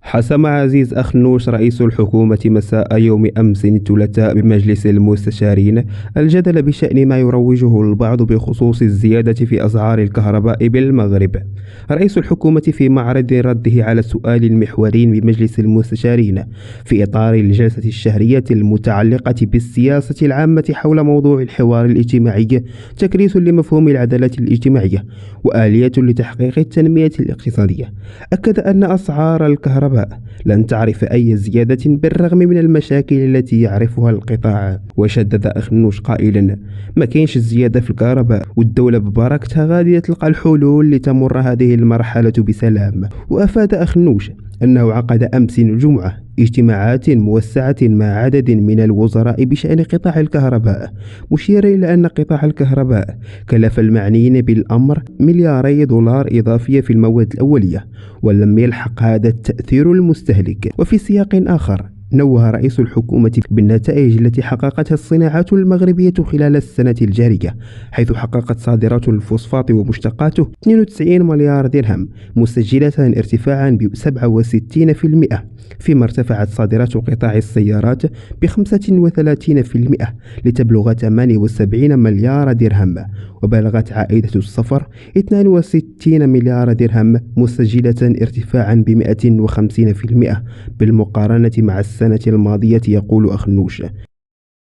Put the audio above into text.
حسم عزيز أخنوش رئيس الحكومة مساء يوم أمس الثلاثاء بمجلس المستشارين الجدل بشأن ما يروجه البعض بخصوص الزيادة في أسعار الكهرباء بالمغرب. رئيس الحكومة في معرض رده على السؤال المحوري بمجلس المستشارين في إطار الجلسة الشهرية المتعلقة بالسياسة العامة حول موضوع الحوار الاجتماعي، تكريس لمفهوم العدالة الاجتماعية وآلية لتحقيق التنمية الاقتصادية، أكد أن أسعار الكهرباء لن تعرف أي زيادة بالرغم من المشاكل التي يعرفها القطاع. وشدد أخنوش قائلا: ما كاينش زيادة في الكهرباء والدولة ببركتها غادية تلقى الحلول لتمر هذه المرحلة بسلام. وأفاد أخنوش أنه عقد أمس الجمعة اجتماعات موسعة مع عدد من الوزراء بشأن قطاع الكهرباء، مشيرا إلى أن قطاع الكهرباء كلف المعنيين بالأمر ملياري دولار إضافية في المواد الأولية، ولم يلحق هذا التأثير المستهلك. وفي سياق آخر، نوه رئيس الحكومة بالنتائج التي حققتها الصناعات المغربية خلال السنة الجارية، حيث حققت صادرات الفوسفات ومشتقاته 92 مليار درهم، مسجلة ارتفاعا ب 67%، فيما ارتفعت صادرات قطاع السيارات ب 35% لتبلغ 78 مليار درهم، وبلغت عائدة السفر 62 مليار درهم، مسجلة ارتفاعا ب 150% بالمقارنة مع السنة الماضية. يقول أخنوش: